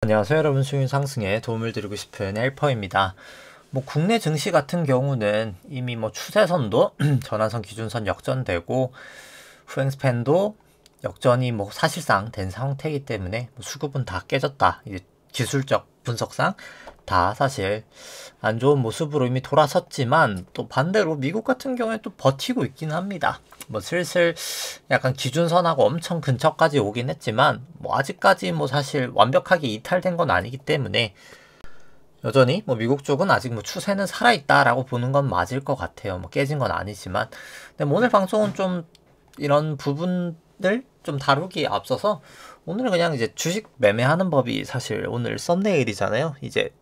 안녕하세요 여러분, 수익 상승에 도움을 드리고 싶은 헬퍼입니다. 국내 증시 같은 경우는 이미 추세선도 전환선 기준선 역전되고 후행 스팬도 역전이 사실상 된 상태이기 때문에 수급은 다 깨졌다. 이제 기술적 분석상 다 사실 안 좋은 모습으로 이미 돌아섰지만, 또 반대로 미국 같은 경우에 또 버티고 있긴 합니다. 슬슬 약간 기준선하고 엄청 근처까지 오긴 했지만 아직까지 사실 완벽하게 이탈된 건 아니기 때문에 여전히 미국 쪽은 아직 추세는 살아있다라고 보는 건 맞을 것 같아요. 깨진 건 아니지만. 근데 오늘 방송은 좀 이런 부분들 좀 다루기에 앞서서 오늘은 그냥 이제 주식 매매하는 법이, 사실 오늘 썸네일이잖아요. 이제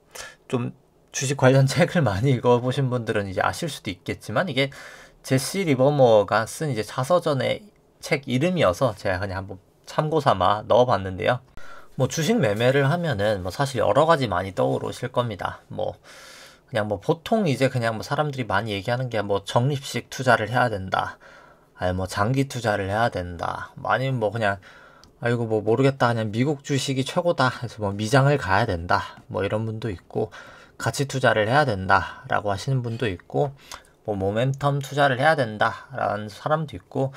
좀 주식 관련 책을 많이 읽어보신 분들은 이제 아실 수도 있겠지만, 이게 제시 리버머가 쓴 이제 자서전의 책 이름이어서 제가 그냥 한번 참고 삼아 넣어봤는데요. 주식 매매를 하면은 사실 여러 가지 많이 떠오르실 겁니다. 그냥 보통 이제 그냥 사람들이 많이 얘기하는 게 적립식 투자를 해야 된다. 아니 장기 투자를 해야 된다. 아니면 그냥 아이고 모르겠다, 그냥 미국 주식이 최고다 해서 미장을 가야 된다. 이런 분도 있고, 가치 투자를 해야 된다 라고 하시는 분도 있고, 모멘텀 투자를 해야 된다 라는 사람도 있고,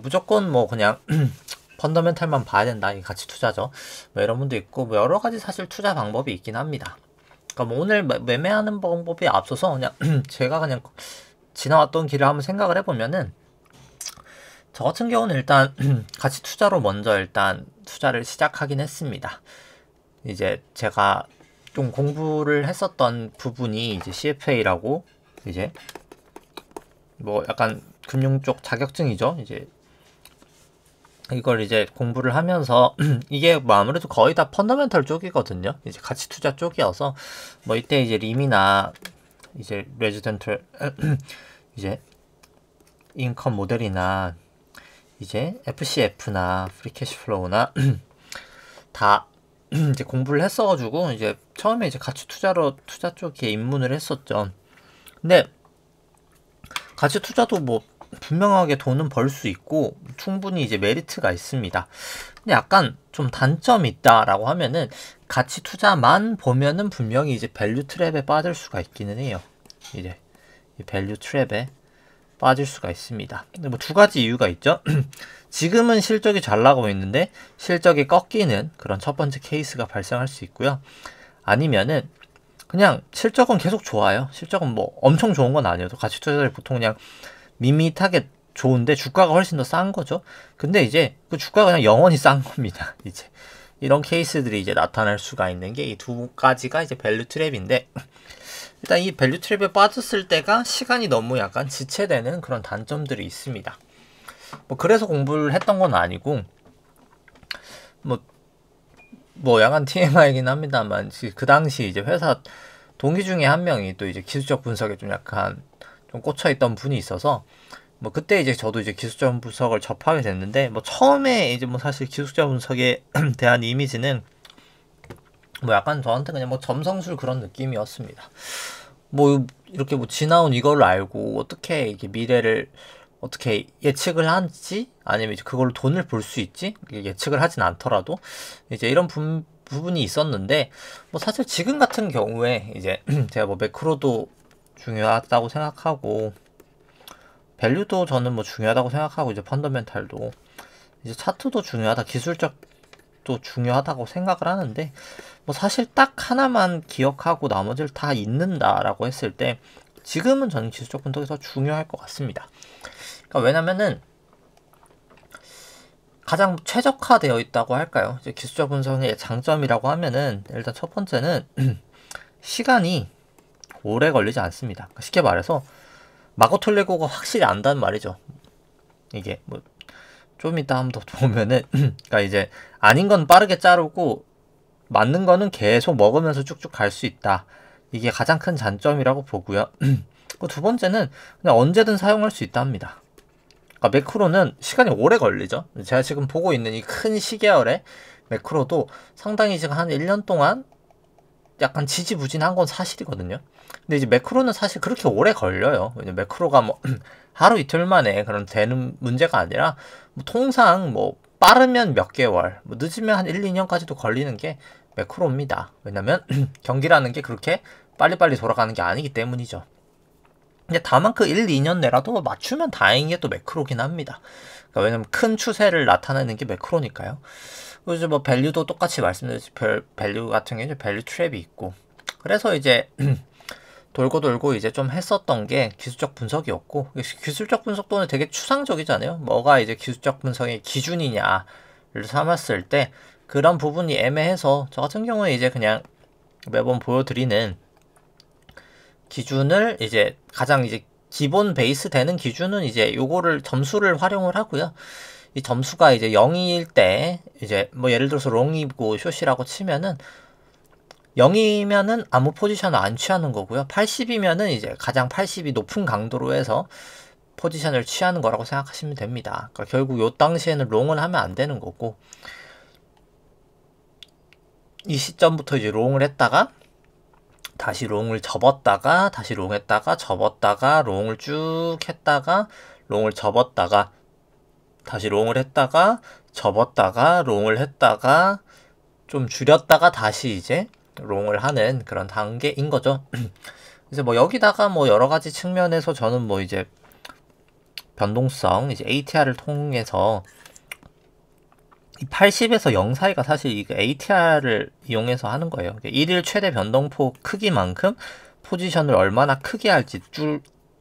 무조건 그냥 펀더멘탈만 봐야 된다, 이 가치 투자죠. 이런 분도 있고, 여러 가지 사실 투자 방법이 있긴 합니다. 그러니까 오늘 매매하는 방법에 앞서서 그냥 제가 그냥 지나왔던 길을 한번 생각을 해보면은, 저 같은 경우는 일단 가치 투자로 먼저 일단 투자를 시작하긴 했습니다. 이제 제가 좀 공부를 했었던 부분이 이제 CFA라고, 이제 약간 금융 쪽 자격증이죠. 이제 이걸 이제 공부를 하면서 이게 아무래도 거의 다 펀더멘털 쪽이거든요. 이제 가치 투자 쪽이어서 이때 이제 림이나 이제 레지던털 이제 인컴 모델이나 이제 FCF나 프리캐시플로우나 다 이제 공부를 했어가지고 이제 처음에 이제 가치 투자로 투자 쪽에 입문을 했었죠. 근데 가치 투자도 분명하게 돈은 벌 수 있고 충분히 이제 메리트가 있습니다. 근데 약간 좀 단점이 있다라고 하면은, 가치 투자만 보면은 분명히 이제 밸류 트랩에 빠질 수가 있기는 해요. 이제 이 밸류 트랩에 빠질 수가 있습니다. 근데 두 가지 이유가 있죠. 지금은 실적이 잘 나가고 있는데 실적이 꺾이는 그런 첫 번째 케이스가 발생할 수 있고요. 아니면은 그냥 실적은 계속 좋아요. 실적은 엄청 좋은 건 아니어도 가치 투자자들이 보통 그냥 밋밋하게 좋은데 주가가 훨씬 더 싼 거죠. 근데 이제 그 주가가 그냥 영원히 싼 겁니다. 이제 이런 케이스들이 이제 나타날 수가 있는 게 이 두 가지가 이제 밸류 트랩인데, 일단 이 밸류 트랩에 빠졌을 때가 시간이 너무 약간 지체되는 그런 단점들이 있습니다. 그래서 공부를 했던 건 아니고, 약간 TMI이긴 합니다만, 그 당시 이제 회사 동기 중에 한 명이 또 이제 기술적 분석에 좀 약간 좀 꽂혀있던 분이 있어서, 그때 이제 저도 이제 기술적 분석을 접하게 됐는데, 처음에 이제 사실 기술적 분석에 대한 이미지는 약간 저한테 그냥 점성술 그런 느낌이었습니다. 이렇게 지나온 이걸 알고 어떻게 이게 미래를 어떻게 예측을 하지? 아니면 이제 그걸로 돈을 벌 수 있지? 예측을 하진 않더라도 이제 이런 부분이 있었는데, 사실 지금 같은 경우에 이제 제가 매크로도 중요하다고 생각하고, 밸류도 저는 중요하다고 생각하고, 이제 펀더멘탈도 이제 차트도 중요하다, 기술적도 중요하다고 생각을 하는데, 사실 딱 하나만 기억하고 나머지를 다 잊는다라고 했을 때, 지금은 저는 기술적 분석이 더 중요할 것 같습니다. 그러니까 왜냐면은 가장 최적화되어 있다고 할까요? 이제 기술적 분석의 장점이라고 하면은, 일단 첫 번째는 시간이 오래 걸리지 않습니다. 그러니까 쉽게 말해서 마고 톨레고가 확실히 안다는 말이죠. 이게 좀 이따 한번 더 보면은 그러니까 이제 아닌 건 빠르게 자르고 맞는 거는 계속 먹으면서 쭉쭉 갈 수 있다. 이게 가장 큰 장점이라고 보고요. 두 번째는 그냥 언제든 사용할 수 있다 합니다. 그러니까 매크로는 시간이 오래 걸리죠. 제가 지금 보고 있는 이 큰 시계열의 매크로도 상당히 지금 한 1년 동안 약간 지지부진한 건 사실이거든요. 근데 이제 매크로는 사실 그렇게 오래 걸려요. 왜냐면 매크로가 하루 이틀 만에 그런 되는 문제가 아니라 통상 빠르면 몇 개월, 늦으면 한 1, 2년까지도 걸리는 게 매크로입니다. 왜냐면 경기라는 게 그렇게 빨리빨리 돌아가는 게 아니기 때문이죠. 근데 다만 그 1, 2년 내라도 맞추면 다행히 또 매크로긴 합니다. 그러니까 왜냐면 큰 추세를 나타내는 게 매크로니까요. 그래서 뭐 밸류도 똑같이 말씀드렸지. 밸류 같은 경우에 밸류 트랩이 있고. 그래서 이제 돌고 돌고 이제 좀 했었던 게 기술적 분석이었고, 기술적 분석도 되게 추상적이잖아요. 뭐가 이제 기술적 분석의 기준이냐를 삼았을 때 그런 부분이 애매해서 저 같은 경우에 이제 그냥 매번 보여드리는 기준을 이제 가장 이제 기본 베이스 되는 기준은 이제 요거를 점수를 활용을 하고요. 이 점수가 이제 0일 때 이제 뭐 예를 들어서 롱이고 숏이라고 치면은 0이면은 아무 포지션을 안 취하는 거고요. 80이면은 이제 가장 80이 높은 강도로 해서 포지션을 취하는 거라고 생각하시면 됩니다. 그러니까 결국 요 당시에는 롱을 하면 안 되는 거고, 이 시점부터 이제 롱을 했다가 다시 롱을 접었다가 다시 롱했다가 접었다가 롱을 쭉 했다가 롱을 접었다가 다시 롱을 했다가 접었다가 롱을 했다가 좀 줄였다가 다시 이제 롱을 하는 그런 단계인 거죠. 그래서 뭐 여기다가 뭐 여러 가지 측면에서 저는 뭐 이제 변동성, 이제 ATR을 통해서 이 80에서 0 사이가 사실 이 ATR을 이용해서 하는 거예요. 1일 최대 변동폭 크기만큼 포지션을 얼마나 크게 할지,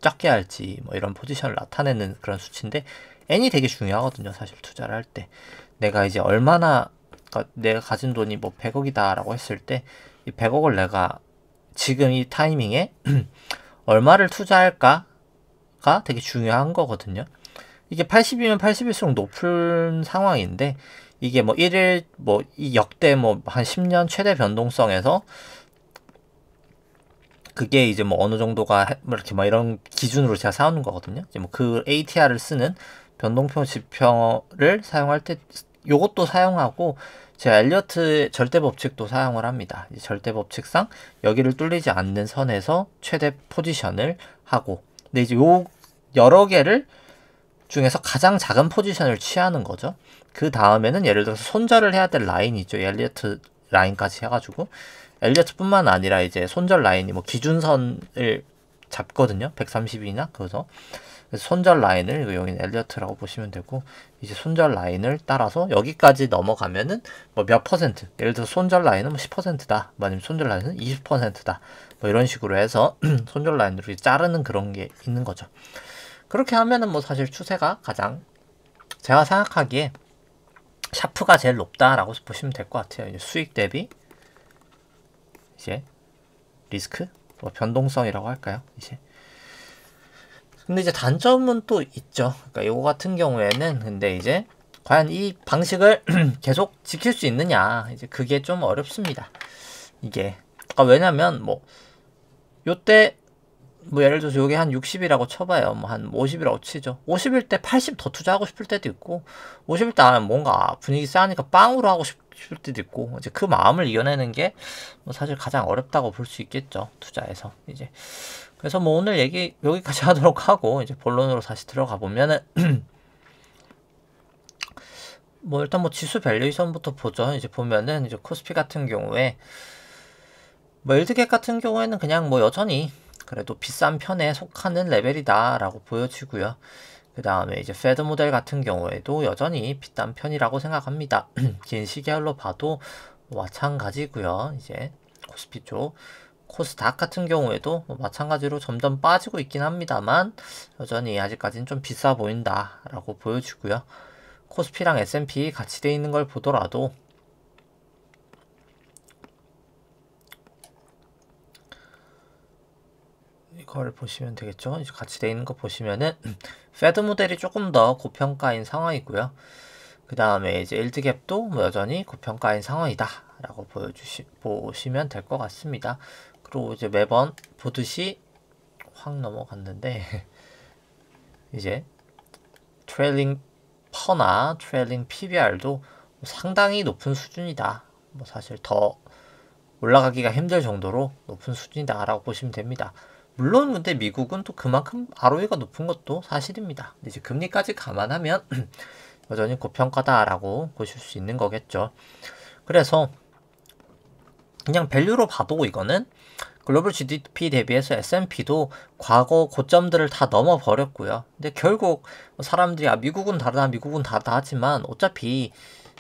작게 할지, 뭐 이런 포지션을 나타내는 그런 수치인데, N이 되게 중요하거든요. 사실 투자를 할 때. 내가 이제 얼마나, 그러니까 내가 가진 돈이 뭐 100억이다 라고 했을 때, 이 100억을 내가 지금 이 타이밍에 얼마를 투자할까가 되게 중요한 거거든요. 이게 80이면 80일수록 높은 상황인데, 이게 뭐 1일, 뭐, 이 역대 뭐 한 10년 최대 변동성에서 그게 이제 뭐 어느 정도가 뭐 이렇게 뭐 이런 기준으로 제가 사오는 거거든요. 이제 뭐 그 ATR을 쓰는 변동표 지표를 사용할 때 요것도 사용하고, 제가 엘리어트 절대 법칙도 사용을 합니다. 절대 법칙상 여기를 뚫리지 않는 선에서 최대 포지션을 하고, 근데 이제 요 여러 개를 중에서 가장 작은 포지션을 취하는 거죠. 그 다음에는 예를 들어서 손절을 해야 될 라인이 있죠. 엘리어트 라인까지 해가지고 엘리어트뿐만 아니라 이제 손절 라인이 뭐 기준선을 잡거든요. 130이나 그래서 손절 라인을 여기는 엘리어트라고 보시면 되고, 이제 손절 라인을 따라서 여기까지 넘어가면은 뭐 몇 퍼센트, 예를 들어서 손절 라인은 뭐 10%다, 아니면 손절 라인은 20%다, 뭐 이런 식으로 해서 손절 라인으로 자르는 그런 게 있는 거죠. 그렇게 하면은 뭐 사실 추세가 가장 제가 생각하기에 샤프가 제일 높다라고 보시면 될 것 같아요. 이제 수익 대비 이제 리스크, 뭐 변동성이라고 할까요? 이제 근데 이제 단점은 또 있죠. 그러니까 이거 같은 경우에는 근데 이제 과연 이 방식을 계속 지킬 수 있느냐, 이제 그게 좀 어렵습니다. 이게 그러니까 왜냐면 뭐 요때 뭐 예를 들어서 요게 한 60이라고 쳐봐요. 뭐 한 50이라고 치죠. 50일 때 80 더 투자하고 싶을 때도 있고, 50일 때 뭔가 분위기 싸니까 빵으로 하고 싶을 때도 있고, 이제 그 마음을 이겨내는 게 뭐 사실 가장 어렵다고 볼 수 있겠죠. 투자에서 이제. 그래서 뭐 오늘 얘기 여기까지 하도록 하고, 이제 본론으로 다시 들어가 보면은 뭐 일단 뭐 지수 밸류에이션부터 보죠. 이제 보면은 이제 코스피 같은 경우에 뭐 일드갭 같은 경우에는 그냥 뭐 여전히 그래도 비싼 편에 속하는 레벨이다 라고 보여지고요. 그 다음에 이제 페드 모델 같은 경우에도 여전히 비싼 편이라고 생각합니다. 긴 시계열로 봐도 마찬가지고요. 이제 코스피 쪽 코스닥 같은 경우에도 마찬가지로 점점 빠지고 있긴 합니다만 여전히 아직까지는 좀 비싸 보인다 라고 보여지고요. 코스피랑 S&P 같이 돼 있는 걸 보더라도 이걸 보시면 되겠죠. 이제 같이 돼 있는 거 보시면은 페드 모델이 조금 더 고평가인 상황이고요. 그 다음에 이제 일드갭도 뭐 여전히 고평가인 상황이다 라고 보시면 될 것 같습니다. 그리고 이제 매번 보듯이 확 넘어갔는데 이제 트레일링 퍼나 트레일링 PBR도 상당히 높은 수준이다. 뭐 사실 더 올라가기가 힘들 정도로 높은 수준이다 라고 보시면 됩니다. 물론 근데 미국은 또 그만큼 ROE가 높은 것도 사실입니다. 근데 이제 금리까지 감안하면 여전히 고평가다라고 보실 수 있는 거겠죠. 그래서 그냥 밸류로 봐도 이거는 글로벌 GDP 대비해서 S&P도 과거 고점들을 다 넘어버렸고요. 근데 결국 사람들이 미국은 다르다 미국은 다르다 하지만 어차피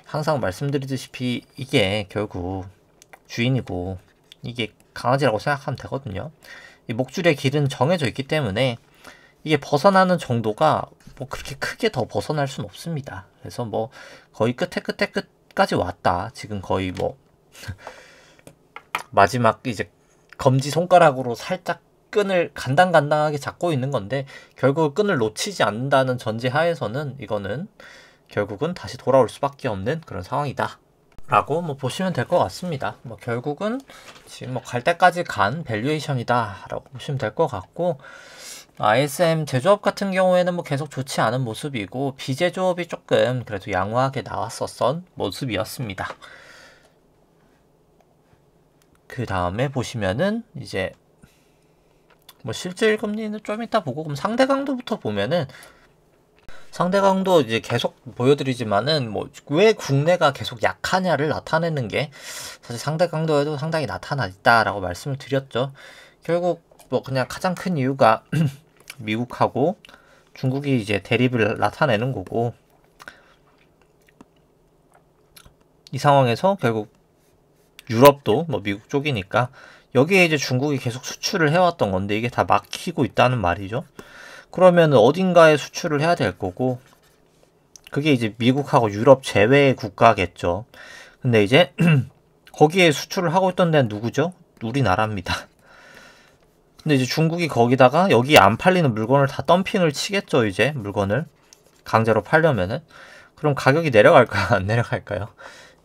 항상 말씀드리듯이 이게 결국 주인이고 이게 강아지라고 생각하면 되거든요. 이 목줄의 길은 정해져 있기 때문에 이게 벗어나는 정도가 뭐 그렇게 크게 더 벗어날 수는 없습니다. 그래서 뭐 거의 끝까지 왔다. 지금 거의 뭐 마지막 이제 검지 손가락으로 살짝 끈을 간당간당하게 잡고 있는 건데 결국 끈을 놓치지 않는다는 전제 하에서는 이거는 결국은 다시 돌아올 수밖에 없는 그런 상황이다 라고 뭐 보시면 될 것 같습니다. 뭐 결국은 지금 뭐 갈 때까지 간 밸류에이션이다 라고 보시면 될 것 같고, ISM 제조업 같은 경우에는 뭐 계속 좋지 않은 모습이고 비제조업이 조금 그래도 양호하게 나왔었던 모습이었습니다. 그 다음에 보시면은 이제 뭐 실질 금리는 좀 이따 보고, 그럼 상대 강도부터 보면은 상대 강도 이제 계속 보여드리지만은 뭐 왜 국내가 계속 약하냐를 나타내는 게 사실 상대 강도에도 상당히 나타나 있다라고 말씀을 드렸죠. 결국 뭐 그냥 가장 큰 이유가 미국하고 중국이 이제 대립을 나타내는 거고, 이 상황에서 결국 유럽도 뭐 미국 쪽이니까 여기에 이제 중국이 계속 수출을 해왔던 건데 이게 다 막히고 있다는 말이죠. 그러면 어딘가에 수출을 해야 될 거고, 그게 이제 미국하고 유럽 제외의 국가겠죠. 근데 이제 거기에 수출을 하고 있던 데는 누구죠? 우리나라입니다. 근데 이제 중국이 거기다가 여기 안 팔리는 물건을 다 덤핑을 치겠죠. 이제 물건을 강제로 팔려면은. 그럼 가격이 내려갈까요? 안 내려갈까요?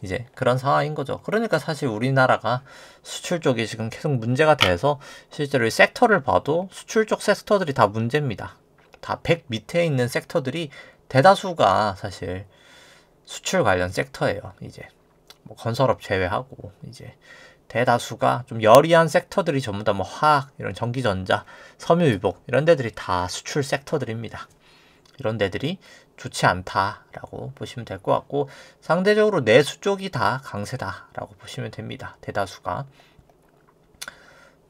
이제 그런 상황인 거죠. 그러니까 사실 우리나라가 수출 쪽이 지금 계속 문제가 돼서 실제로 이 섹터를 봐도 수출 쪽 섹터들이 다 문제입니다. 다 100 밑에 있는 섹터들이 대다수가 사실 수출 관련 섹터예요. 이제 뭐 건설업 제외하고 이제 대다수가 좀 여리한 섹터들이 전부 다 뭐 화학, 이런 전기전자, 섬유유복 이런 데들이 다 수출 섹터들입니다. 이런 데들이 좋지 않다라고 보시면 될 것 같고, 상대적으로 내수 쪽이 다 강세다라고 보시면 됩니다. 대다수가.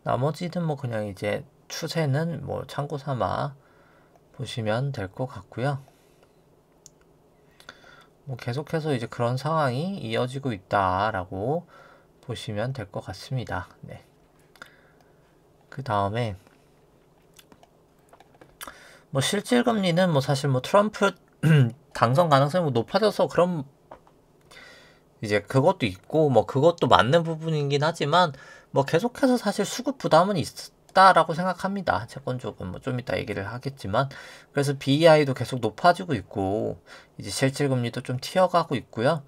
나머지는 뭐 그냥 이제 추세는 뭐 참고 삼아 보시면 될 것 같고요. 뭐 계속해서 이제 그런 상황이 이어지고 있다라고 보시면 될 것 같습니다. 네. 그 다음에 뭐 실질 금리는 뭐 사실 뭐 트럼프 당선 가능성이 뭐 높아져서 그런 이제 그것도 있고 뭐 그것도 맞는 부분이긴 하지만 뭐 계속해서 사실 수급 부담은 있다라고 생각합니다. 채권 쪽은 뭐 좀 이따 얘기를 하겠지만, 그래서 BEI도 계속 높아지고 있고 이제 실질 금리도 좀 튀어가고 있고요.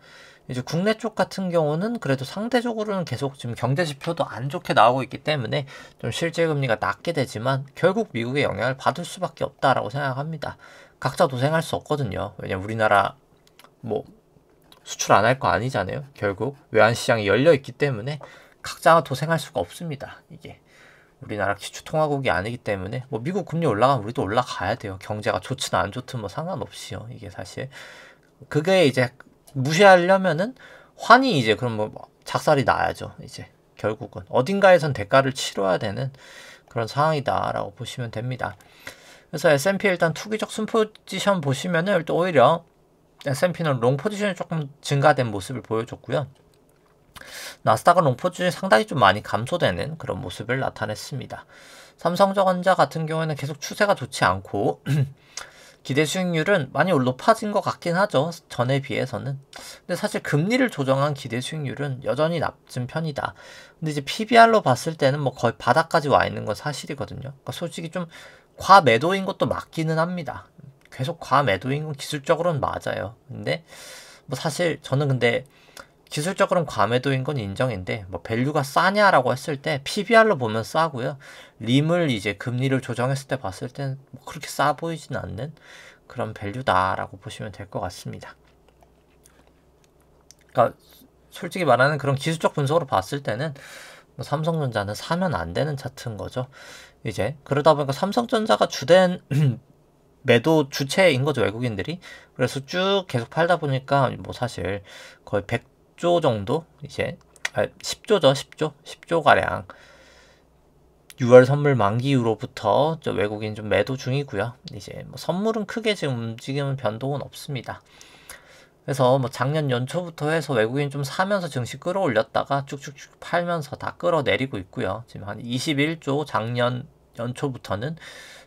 이제 국내 쪽 같은 경우는 그래도 상대적으로는 계속 지금 경제 지표도 안 좋게 나오고 있기 때문에 좀 실질 금리가 낮게 되지만 결국 미국의 영향을 받을 수밖에 없다라고 생각합니다. 각자 도생할 수 없거든요. 왜냐면 우리나라 뭐 수출 안 할 거 아니잖아요. 결국 외환 시장이 열려 있기 때문에 각자가 도생할 수가 없습니다. 이게 우리나라 기초통화국이 아니기 때문에 뭐 미국 금리 올라가면 우리도 올라가야 돼요. 경제가 좋든 안 좋든 뭐 상관없이요. 이게 사실 그게 이제 무시하려면은 환이 이제 그럼 뭐 작살이 나야죠. 이제 결국은 어딘가에선 대가를 치러야 되는 그런 상황이다라고 보시면 됩니다. 그래서 S&P 일단 투기적 순포지션 보시면은 일단 오히려 S&P는 롱 포지션이 조금 증가된 모습을 보여줬고요. 나스닥은 롱 포지션이 상당히 좀 많이 감소되는 그런 모습을 나타냈습니다. 삼성전자 같은 경우에는 계속 추세가 좋지 않고 기대 수익률은 많이 높아진 것 같긴 하죠. 전에 비해서는. 근데 사실 금리를 조정한 기대 수익률은 여전히 낮은 편이다. 근데 이제 PBR로 봤을 때는 뭐 거의 바닥까지 와 있는 건 사실이거든요. 그러니까 솔직히 좀 과매도인 것도 맞기는 합니다. 계속 과매도인 건 기술적으로는 맞아요. 근데 뭐 사실 저는 근데 기술적으로는 과매도인 건 인정인데 뭐 밸류가 싸냐라고 했을 때 PBR로 보면 싸고요. 림을 이제 금리를 조정했을 때 봤을 때는 뭐 그렇게 싸 보이진 않는 그런 밸류다라고 보시면 될 것 같습니다. 그러니까 솔직히 말하는 그런 기술적 분석으로 봤을 때는 뭐 삼성전자는 사면 안 되는 차트인 거죠. 이제 그러다 보니까 삼성전자가 주된 매도 주체인 거죠, 외국인들이. 그래서 쭉 계속 팔다 보니까 뭐 사실 거의 100조 정도 이제 10조죠. 10조가량 6월 선물 만기 이후로부터 외국인 좀 매도 중이고요. 이제 뭐 선물은 크게 지금 움직이는 변동은 없습니다. 그래서 뭐 작년 연초부터 해서 외국인 좀 사면서 증시 끌어올렸다가 쭉쭉쭉 팔면서 다 끌어내리고 있고요. 지금 한 21조 작년 연초부터는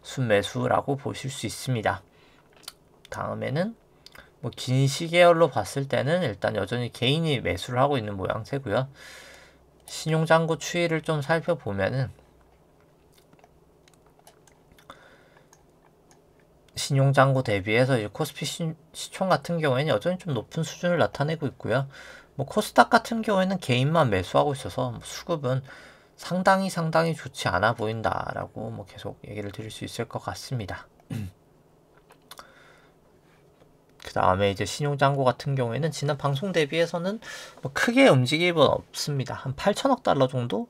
순매수라고 보실 수 있습니다. 다음에는 뭐 긴 시계열로 봤을 때는 일단 여전히 개인이 매수를 하고 있는 모양새고요. 신용잔고 추이를 좀 살펴보면은 신용잔고 대비해서 이제 코스피 시총 같은 경우에는 여전히 좀 높은 수준을 나타내고 있고요. 뭐 코스닥 같은 경우에는 개인만 매수하고 있어서 뭐 수급은 상당히 좋지 않아 보인다라고 뭐 계속 얘기를 드릴 수 있을 것 같습니다. 그 다음에 이제 신용잔고 같은 경우에는 지난 방송 대비해서는 뭐 크게 움직임은 없습니다. 한 8천억 달러 정도?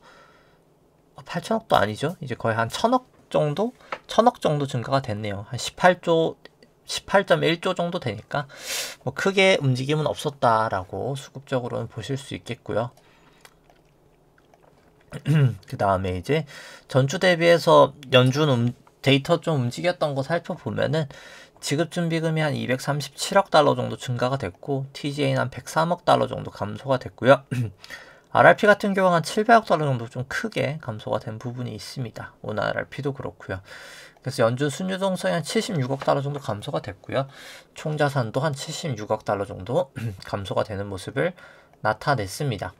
8천억도 아니죠. 이제 거의 한 1천억 정도 증가가 됐네요. 한 18.1조 정도 되니까 뭐 크게 움직임은 없었다라고 수급적으로는 보실 수 있겠고요. 그 다음에 이제 전주 대비해서 연준 데이터 좀 움직였던 거 살펴보면은 지급준비금이 한 237억 달러 정도 증가가 됐고 TGA는 한 103억 달러 정도 감소가 됐고요. RRP 같은 경우는 한 700억 달러 정도 좀 크게 감소가 된 부분이 있습니다. 오늘 RRP도 그렇고요. 그래서 연준 순유동성이 한 76억 달러 정도 감소가 됐고요. 총자산도 한 76억 달러 정도 감소가 되는 모습을 나타냈습니다.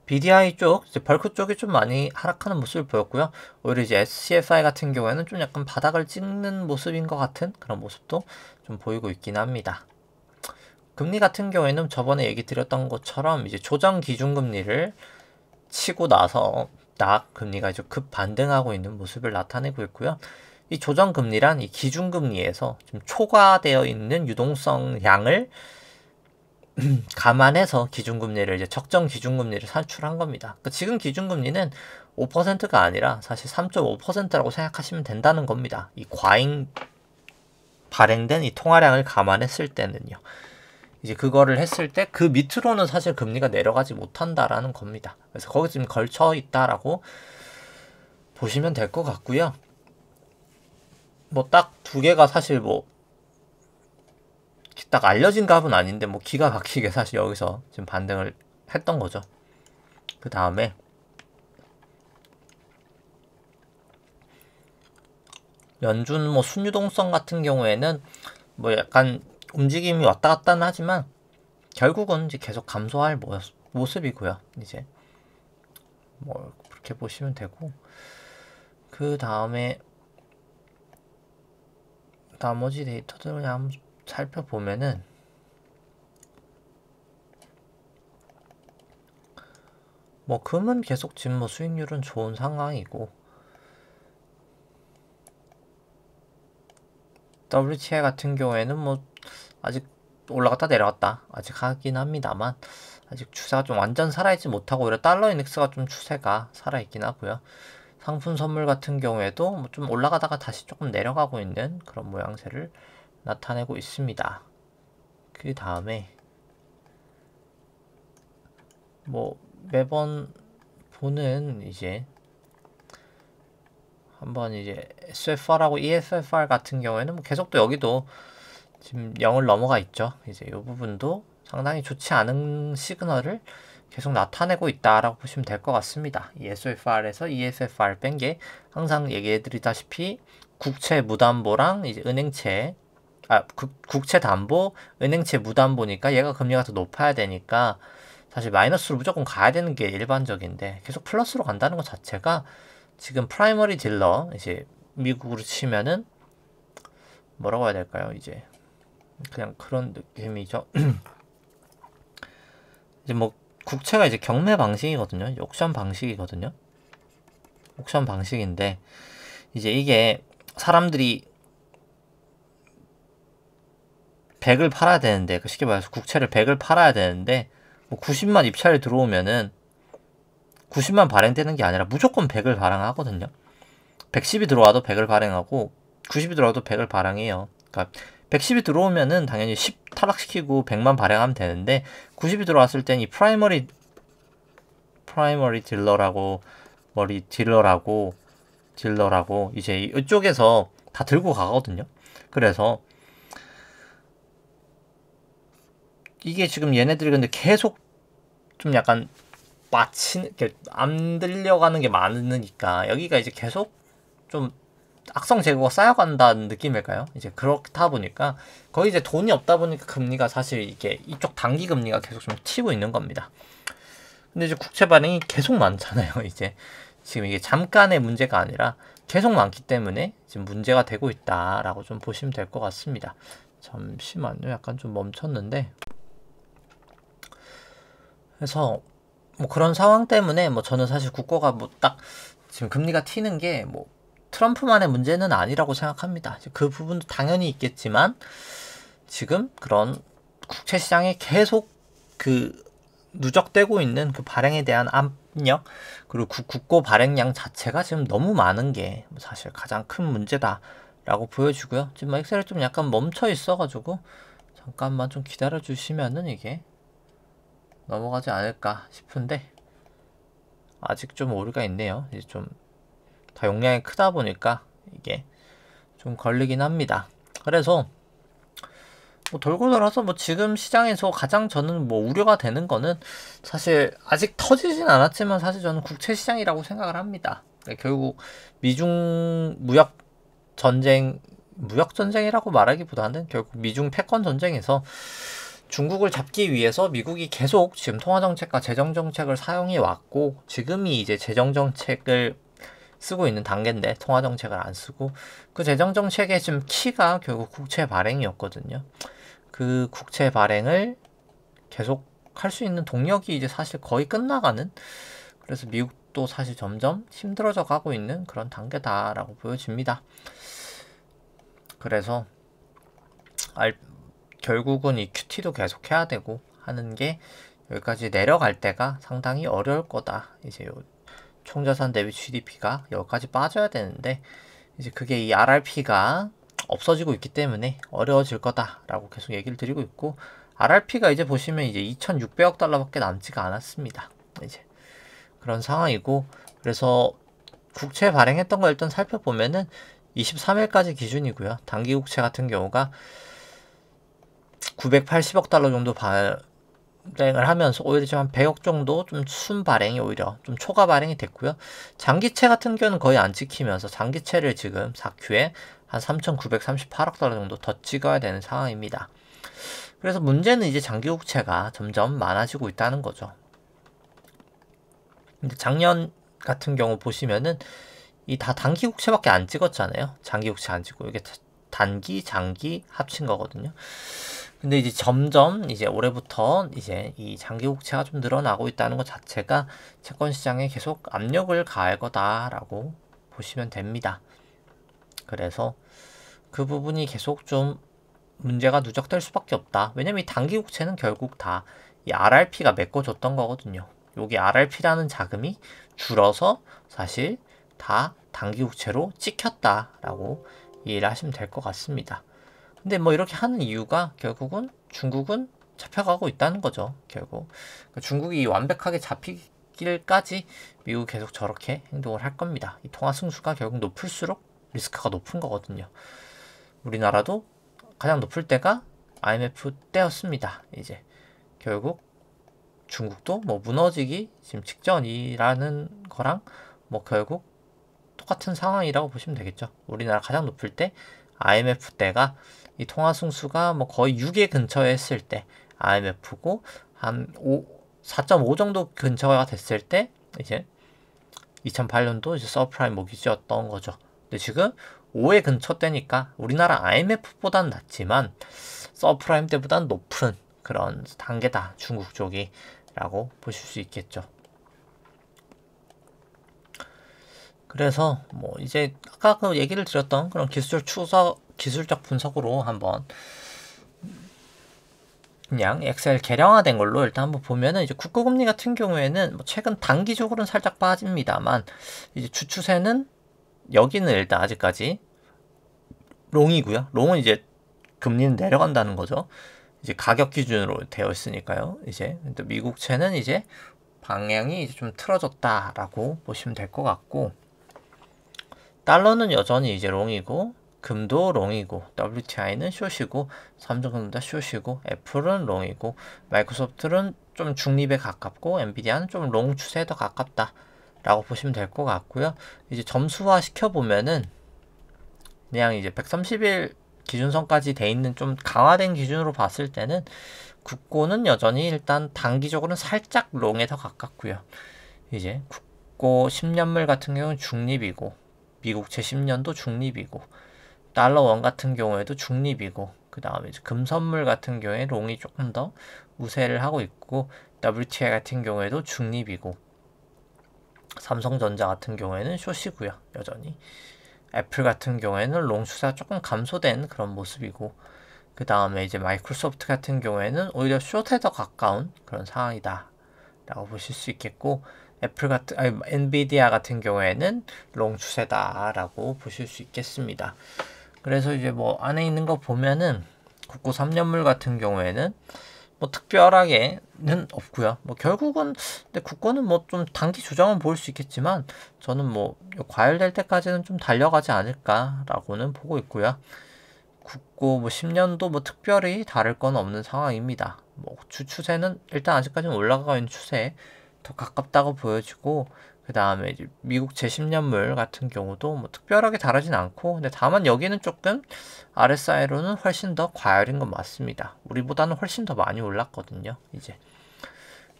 BDI 쪽, 이제 벌크 쪽이 좀 많이 하락하는 모습을 보였고요. 오히려 이제 SCFI 같은 경우에는 좀 약간 바닥을 찍는 모습인 것 같은 그런 모습도 좀 보이고 있긴 합니다. 금리 같은 경우에는 저번에 얘기 드렸던 것처럼 이제 조정 기준금리를 치고 나서 딱 금리가 이제 급 반등하고 있는 모습을 나타내고 있고요. 이 조정금리란 이 기준금리에서 좀 초과되어 있는 유동성량을 감안해서 기준금리를 이제 적정 기준금리를 산출한 겁니다. 그러니까 지금 기준금리는 5%가 아니라 사실 3.5%라고 생각하시면 된다는 겁니다. 이 과잉 발행된 이 통화량을 감안했을 때는요. 이제 그거를 했을 때 그 밑으로는 사실 금리가 내려가지 못한다라는 겁니다. 그래서 거기 지금 걸쳐 있다라고 보시면 될 것 같고요. 뭐 딱 두 개가 사실 뭐 딱 알려진 값은 아닌데 뭐 기가 막히게 사실 여기서 지금 반등을 했던 거죠. 그 다음에 연준 뭐 순유동성 같은 경우에는 뭐 약간 움직임이 왔다 갔다는 하지만 결국은 이제 계속 감소할 모습이고요. 이제 뭐 그렇게 보시면 되고 그 다음에 나머지 데이터들을 그냥 한번 살펴보면은 뭐 금은 계속 지금 뭐 수익률은 좋은 상황이고 WTI 같은 경우에는 뭐 아직 올라갔다 내려갔다 아직 하긴 합니다만 아직 추세가 좀 완전 살아있지 못하고 오히려 달러 인덱스가 좀 추세가 살아있긴 하고요. 상품 선물 같은 경우에도 뭐 좀 올라가다가 다시 조금 내려가고 있는 그런 모양새를 나타내고 있습니다. 그 다음에 뭐 매번 보는 이제 한번 이제 SFR하고 ESFR 같은 경우에는 뭐 계속 또 여기도 지금 0을 넘어가 있죠. 이제 이 부분도 상당히 좋지 않은 시그널을 계속 나타내고 있다라고 보시면 될 것 같습니다. 이 SFR에서 ESFR 뺀 게 항상 얘기해드리다시피 국채 무담보랑 이제 은행채 국채 담보, 은행채 무담보니까 얘가 금리가 더 높아야 되니까 사실 마이너스로 무조건 가야 되는 게 일반적인데 계속 플러스로 간다는 것 자체가 지금 프라이머리 딜러 이제 미국으로 치면은 뭐라고 해야 될까요? 이제 그냥 그런 느낌이죠. 이제 뭐 국채가 이제 경매 방식이거든요. 옥션 방식이거든요. 옥션 방식인데 이제 이게 사람들이 100을 팔아야 되는데 쉽게 말해서 국채를 100을 팔아야 되는데 뭐 90만 입찰이 들어오면은 90만 발행되는 게 아니라 무조건 100을 발행하거든요. 110이 들어와도 100을 발행하고 90이 들어와도 100을 발행해요. 그러니까 110이 들어오면은 당연히 10 탈락시키고 100만 발행하면 되는데 90이 들어왔을 땐 이 프라이머리 프라이머리 딜러라고 이제 이쪽에서 다 들고 가거든요. 그래서 이게 지금 얘네들이 근데 계속 좀 약간 안 들려가는 게 많으니까 여기가 이제 계속 좀 악성 재고가 쌓여간다는 느낌일까요? 이제 그렇다 보니까 거의 이제 돈이 없다 보니까 금리가 사실 이게 이쪽 단기 금리가 계속 좀 튀고 있는 겁니다. 근데 이제 국채 발행이 계속 많잖아요. 이제 지금 이게 잠깐의 문제가 아니라 계속 많기 때문에 지금 문제가 되고 있다라고 좀 보시면 될 것 같습니다. 잠시만요. 약간 좀 멈췄는데. 그래서 뭐 그런 상황 때문에 뭐 저는 사실 국고가 뭐 딱 지금 금리가 튀는 게 뭐 트럼프만의 문제는 아니라고 생각합니다. 그 부분도 당연히 있겠지만 지금 그런 국채 시장에 계속 그 누적되고 있는 그 발행에 대한 압력 그리고 국고 발행량 자체가 지금 너무 많은 게 사실 가장 큰 문제다라고 보여지고요. 지금 엑셀이 좀 약간 멈춰 있어가지고 잠깐만 좀 기다려 주시면은 이게 넘어가지 않을까 싶은데 아직 좀 오류가 있네요. 이제 좀 다 용량이 크다 보니까 이게 좀 걸리긴 합니다. 그래서 뭐 돌고 돌아서 뭐 지금 시장에서 가장 저는 뭐 우려가 되는 거는 사실 아직 터지진 않았지만 사실 저는 국채 시장이라고 생각을 합니다. 결국 미중 무역 전쟁이라고 말하기보다는 결국 미중 패권 전쟁에서 중국을 잡기 위해서 미국이 계속 지금 통화정책과 재정정책을 사용해 왔고 지금이 이제 재정정책을 쓰고 있는 단계인데 통화정책을 안 쓰고 그 재정정책의 지금 키가 결국 국채 발행이었거든요. 그 국채 발행을 계속 할 수 있는 동력이 이제 사실 거의 끝나가는 그래서 미국도 사실 점점 힘들어져 가고 있는 그런 단계다라고 보여집니다. 그래서 결국은 이 QT도 계속 해야 되고 하는 게 여기까지 내려갈 때가 상당히 어려울 거다. 이제 요 총자산 대비 GDP가 여기까지 빠져야 되는데 이제 그게 이 RRP가 없어지고 있기 때문에 어려워질 거다라고 계속 얘기를 드리고 있고 RRP가 이제 보시면 이제 2,600억 달러밖에 남지가 않았습니다. 이제 그런 상황이고 그래서 국채 발행했던 거 일단 살펴보면은 23일까지 기준이고요. 단기 국채 같은 경우가 980억 달러 정도 발행을 하면서 오히려 지금 한 100억 정도 좀 순발행이 오히려 좀 초과 발행이 됐고요. 장기채 같은 경우는 거의 안 찍히면서 장기채를 지금 4Q에 한 3,938억 달러 정도 더 찍어야 되는 상황입니다. 그래서 문제는 이제 장기국채가 점점 많아지고 있다는 거죠. 근데 작년 같은 경우 보시면은 이 다 단기국채밖에 안 찍었잖아요. 장기국채 안 찍고 이게 단기, 장기 합친 거거든요. 근데 이제 점점 이제 올해부터 이제 이 장기국채가 좀 늘어나고 있다는 것 자체가 채권 시장에 계속 압력을 가할 거다라고 보시면 됩니다. 그래서 그 부분이 계속 좀 문제가 누적될 수밖에 없다. 왜냐면 이 단기국채는 결국 다 이 RRP가 메꿔줬던 거거든요. 여기 RRP라는 자금이 줄어서 사실 다 단기국채로 찍혔다라고 이해를 하시면 될 것 같습니다. 근데 뭐 이렇게 하는 이유가 결국은 중국은 잡혀가고 있다는 거죠. 결국 그러니까 중국이 완벽하게 잡히길까지 미국이 계속 저렇게 행동을 할 겁니다. 이 통화 승수가 결국 높을수록 리스크가 높은 거거든요. 우리나라도 가장 높을 때가 IMF 때였습니다. 이제 결국 중국도 뭐 무너지기 지금 직전이라는 거랑 뭐 결국 똑같은 상황이라고 보시면 되겠죠. 우리나라 가장 높을 때 IMF 때가 이 통화 승수가 뭐 거의 6에 근처에 했을 때 IMF고 한 4.5 정도 근처가 됐을 때 이제 2008년도 이제 서프라임 모기지였던 거죠. 근데 지금 5에 근처 때니까 우리나라 IMF보다는 낮지만 서프라임 때보다는 높은 그런 단계다 중국 쪽이 라고 보실 수 있겠죠. 그래서 뭐 이제 아까 그 얘기를 드렸던 그런 기술적 분석으로 한번 그냥 엑셀 개량화된 걸로 일단 한번 보면은 이제 국고금리 같은 경우에는 뭐 최근 단기적으로는 살짝 빠집니다만 이제 주추세는 여기는 일단 아직까지 롱이고요. 롱은 이제 금리는 내려간다는 거죠. 이제 가격 기준으로 되어 있으니까요. 이제 미국채는 이제 방향이 이제 좀 틀어졌다라고 보시면 될 것 같고, 달러는 여전히 이제 롱이고, 금도 롱이고, WTI는 숏이고, 삼성전자 숏이고, 애플은 롱이고, 마이크로소프트는 좀 중립에 가깝고, 엔비디아는 좀 롱 추세에 더 가깝다 라고 보시면 될 것 같고요. 이제 점수화 시켜보면은 그냥 이제 130일 기준선까지 돼 있는 좀 강화된 기준으로 봤을 때는 국고는 여전히 일단 단기적으로는 살짝 롱에 더 가깝고요. 이제 국고 10년물 같은 경우는 중립이고, 미국채 10년도 중립이고, 달러 원 같은 경우에도 중립이고, 그 다음에 이제 금선물 같은 경우에 롱이 조금 더 우세를 하고 있고, WTI 같은 경우에도 중립이고, 삼성전자 같은 경우에는 숏이고요. 여전히 애플 같은 경우에는 롱 추세가 조금 감소된 그런 모습이고, 그 다음에 이제 마이크로소프트 같은 경우에는 오히려 숏에 더 가까운 그런 상황이다 라고 보실 수 있겠고, 엔비디아 같은 경우에는 롱 추세다 라고 보실 수 있겠습니다. 그래서 이제 뭐 안에 있는 거 보면은 국고 3년물 같은 경우에는 뭐 특별하게는 없고요. 뭐 결국은 근데 국고는 뭐 좀 단기 조정은 보일 수 있겠지만, 저는 뭐 과열될 때까지는 좀 달려가지 않을까라고는 보고 있고요. 국고 뭐 10년도 뭐 특별히 다를 건 없는 상황입니다. 뭐 추세는 일단 아직까지는 올라가고 있는 추세에 더 가깝다고 보여지고, 그 다음에 이제 미국 제10년물 같은 경우도 뭐 특별하게 다르진 않고, 근데 다만 여기는 조금 RSI로는 훨씬 더 과열인 건 맞습니다. 우리보다는 훨씬 더 많이 올랐거든요. 이제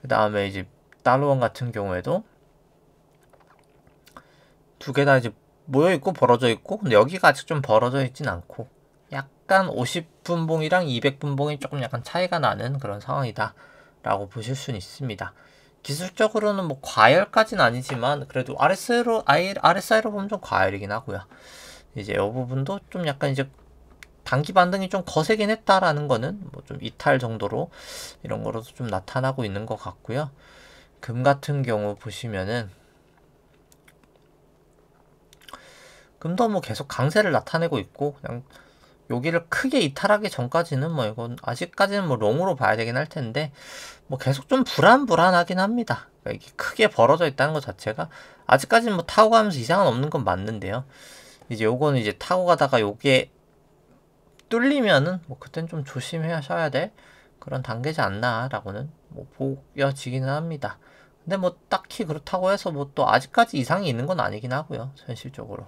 그 다음에 이제 달러원 같은 경우에도 두 개 다 이제 모여 있고 벌어져 있고, 근데 여기가 아직 좀 벌어져 있진 않고, 약간 50분봉이랑 200분봉이 조금 약간 차이가 나는 그런 상황이다 라고 보실 수는 있습니다. 기술적으로는 뭐 과열까지는 아니지만 그래도 RSI로 보면 좀 과열이긴 하고요. 이제 이 부분도 좀 약간 이제 단기 반등이 좀 거세긴 했다라는 거는 뭐 좀 이탈 정도로 이런 거로도 좀 나타나고 있는 것 같고요. 금 같은 경우 보시면은 금도 뭐 계속 강세를 나타내고 있고, 그냥 여기를 크게 이탈하기 전까지는 뭐 이건 아직까지는 뭐 롱으로 봐야 되긴 할 텐데, 뭐 계속 좀 불안하긴 합니다. 그러니까 이게 크게 벌어져 있다는 것 자체가 아직까지는 뭐 타고 가면서 이상은 없는 건 맞는데요. 이제 요거는 이제 타고 가다가 요게 뚫리면은 뭐 그땐 좀 조심하셔야 될 그런 단계지 않나라고는 뭐 보여지기는 합니다. 근데 뭐 딱히 그렇다고 해서 뭐 또 아직까지 이상이 있는 건 아니긴 하고요, 현실적으로.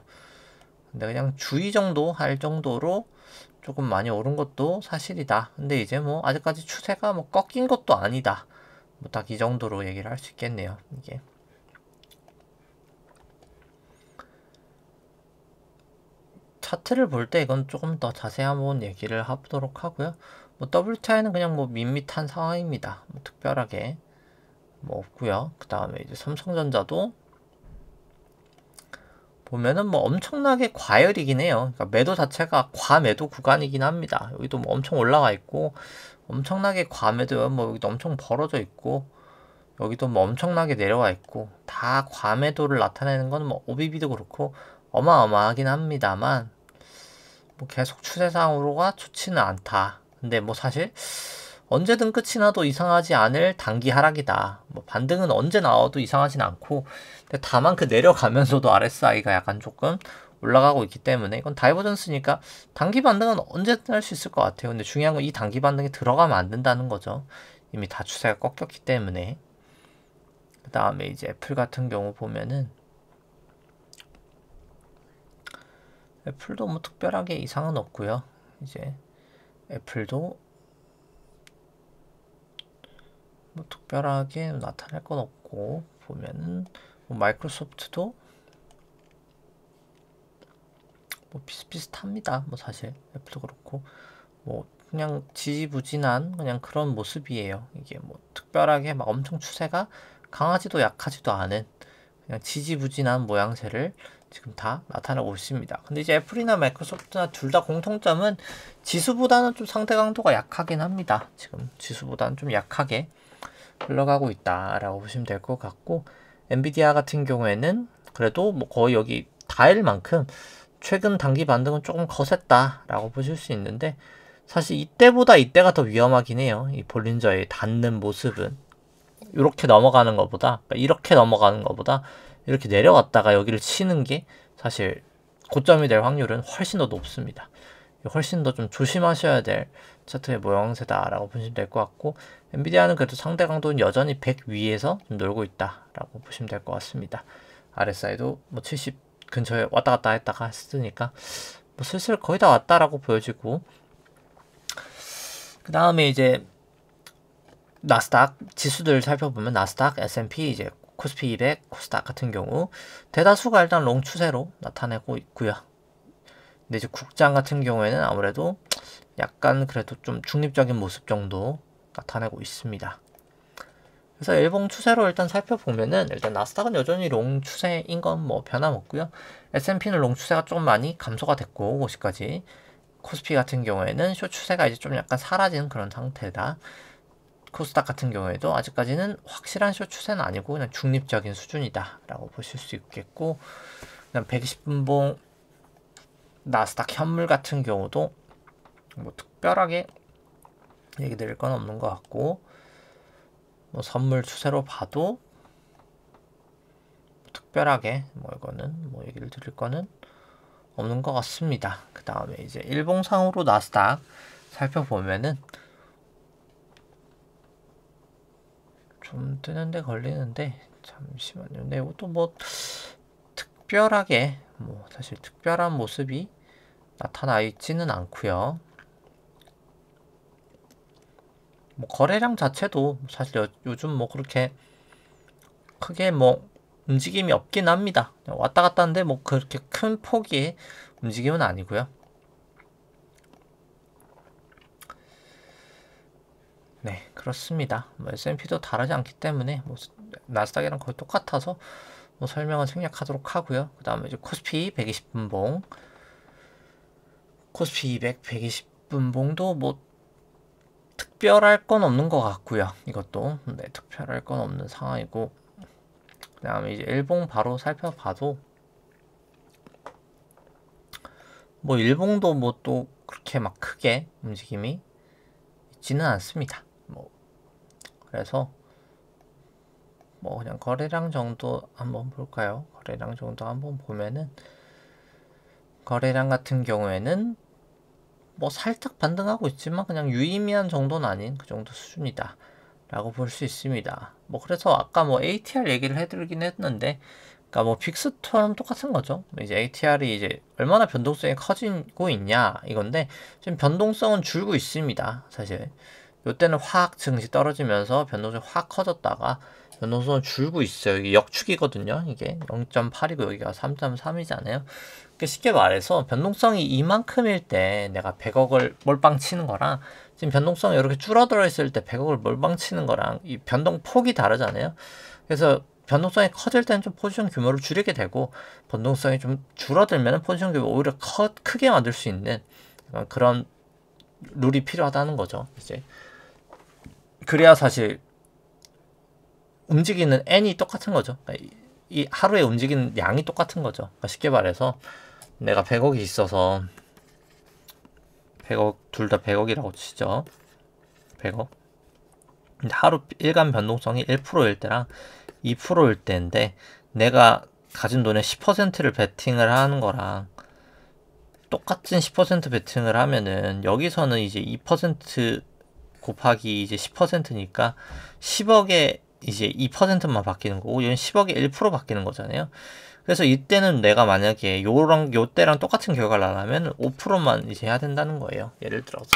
근데 그냥 주의 정도 할 정도로 조금 많이 오른 것도 사실이다. 근데 이제 뭐 아직까지 추세가 뭐 꺾인 것도 아니다. 뭐 딱 이 정도로 얘기를 할 수 있겠네요. 이게 차트를 볼 때 이건 조금 더 자세히 한번 얘기를 해보도록 하고요. 뭐 WTI는 그냥 뭐 밋밋한 상황입니다. 뭐 특별하게 뭐 없고요. 그 다음에 이제 삼성전자도 보면은 뭐 엄청나게 과열이긴 해요. 그러니까 매도 자체가 과매도 구간이긴 합니다. 여기도 뭐 엄청 올라가 있고, 엄청나게 과매도요. 뭐 여기도 엄청 벌어져 있고, 여기도 뭐 엄청나게 내려와 있고, 다 과매도를 나타내는 건 뭐 OBB도 그렇고 어마어마하긴 합니다만, 뭐 계속 추세상으로가 좋지는 않다. 근데 뭐 사실 언제든 끝이 나도 이상하지 않을 단기 하락이다. 뭐 반등은 언제 나와도 이상하진 않고, 근데 다만 그 내려가면서도 RSI가 약간 조금 올라가고 있기 때문에 이건 다이버전스니까 단기 반등은 언제든 할 수 있을 것 같아요. 근데 중요한 건 이 단기 반등에 들어가면 안 된다는 거죠. 이미 다 추세가 꺾였기 때문에. 그 다음에 이제 애플 같은 경우 보면은 애플도 뭐 특별하게 이상은 없고요. 이제 애플도 뭐 특별하게 나타날 건 없고, 보면은 뭐 마이크로소프트도 뭐 비슷비슷합니다. 뭐 사실 애플도 그렇고 뭐 그냥 지지부진한 그냥 그런 모습이에요. 이게 뭐 특별하게 막 엄청 추세가 강하지도 약하지도 않은 그냥 지지부진한 모양새를 지금 다 나타내고 있습니다. 근데 이제 애플이나 마이크로소프트나 둘 다 공통점은 지수보다는 좀 상대 강도가 약하긴 합니다. 지금 지수보다는 좀 약하게 흘러가고 있다라고 보시면 될 것 같고, 엔비디아 같은 경우에는 그래도 뭐 거의 여기 닿을 만큼 최근 단기 반등은 조금 거셌다라고 보실 수 있는데, 사실 이때보다 이때가 더 위험하긴 해요. 이 볼린저의 닿는 모습은 이렇게 넘어가는 것보다, 그러니까 이렇게 넘어가는 것보다 이렇게 내려갔다가 여기를 치는 게 사실 고점이 될 확률은 훨씬 더 높습니다. 훨씬 더 좀 조심하셔야 될 차트의 모양새다라고 보시면 될 것 같고, 엔비디아는 그래도 상대 강도는 여전히 100 위에서 좀 놀고 있다라고 보시면 될 것 같습니다. RSI도 뭐 70 근처에 왔다 갔다 했다가 했으니까 뭐 슬슬 거의 다 왔다라고 보여지고, 그 다음에 이제 나스닥 지수들 살펴보면 나스닥, S&P, 이제 코스피 200, 코스닥 같은 경우 대다수가 일단 롱 추세로 나타내고 있고요. 근데 이제 국장 같은 경우에는 아무래도 약간 그래도 좀 중립적인 모습 정도 나타내고 있습니다. 그래서 일봉 추세로 일단 살펴보면은 일단 나스닥은 여전히 롱 추세인 건 뭐 변함없고요. S&P는 롱 추세가 좀 많이 감소가 됐고 50까지. 코스피 같은 경우에는 숏 추세가 이제 좀 약간 사라진 그런 상태다. 코스닥 같은 경우에도 아직까지는 확실한 숏 추세는 아니고 그냥 중립적인 수준이다 라고 보실 수 있겠고, 그냥 120분봉 나스닥 현물 같은 경우도 뭐 특별하게 얘기 드릴 건 없는 것 같고, 뭐 선물 추세로 봐도 특별하게 뭐 이거는 뭐 얘기를 드릴 거는 없는 것 같습니다. 그 다음에 이제 일봉상으로 나스닥 살펴보면은 좀 뜨는데 걸리는데 잠시만요. 근데 이것도 뭐 특별하게 뭐 사실 특별한 모습이 나타나 있지는 않고요. 뭐 거래량 자체도 사실 요즘 뭐 그렇게 크게 뭐 움직임이 없긴 합니다. 왔다 갔다 하는데 뭐 그렇게 큰 폭의 움직임은 아니고요. 네, 그렇습니다. 뭐 S&P도 다르지 않기 때문에 뭐 나스닥이랑 거의 똑같아서 뭐 설명은 생략하도록 하고요. 그 다음에 이제 코스피 120분봉, 코스피 200 120분봉도 뭐 특별할 건 없는 것 같고요. 이것도 네, 특별할 건 없는 상황이고, 그 다음에 이제 일봉 바로 살펴봐도 뭐 일봉도 뭐 또 그렇게 막 크게 움직임이 있지는 않습니다. 뭐 그래서 뭐 그냥 거래량 정도 한번 볼까요? 거래량 정도 한번 보면은 거래량 같은 경우에는 뭐 살짝 반등하고 있지만 그냥 유의미한 정도는 아닌 그 정도 수준이다 라고 볼 수 있습니다. 뭐 그래서 아까 뭐 ATR 얘기를 해드리긴 했는데, 그러니까 뭐 빅스처럼 똑같은 거죠. 이제 ATR이 이제 얼마나 변동성이 커지고 있냐 이건데, 지금 변동성은 줄고 있습니다. 사실 요때는 확 증시 떨어지면서 변동성이 확 커졌다가 변동성은 줄고 있어요. 이게 역축이거든요. 이게 0.8이고 여기가 3.3이잖아요. 그러니까 쉽게 말해서 변동성이 이만큼일 때 내가 100억을 몰빵 치는 거랑 지금 변동성이 이렇게 줄어들어 있을 때 100억을 몰빵 치는 거랑 이 변동폭이 다르잖아요. 그래서 변동성이 커질 때는 좀 포지션 규모를 줄이게 되고, 변동성이 좀 줄어들면 포지션 규모 오히려 크게 만들 수 있는 그런 룰이 필요하다는 거죠. 이제 그래야 사실 움직이는 n이 똑같은 거죠. 그러니까 이 하루에 움직이는 양이 똑같은 거죠. 그러니까 쉽게 말해서 내가 100억이 있어서 100억 둘 다 100억이라고 치죠. 100억. 근데 하루 일간 변동성이 1%일 때랑 2%일 때인데, 내가 가진 돈의 10%를 베팅을 하는 거랑 똑같은 10% 베팅을 하면은 여기서는 이제 2% 곱하기 이제 10%니까 10억에 이제 2%만 바뀌는 거고, 이건 10억에 1% 바뀌는 거잖아요. 그래서 이때는 내가 만약에 요때랑 똑같은 결과를 나려면 5%만 이제 해야 된다는 거예요. 예를 들어서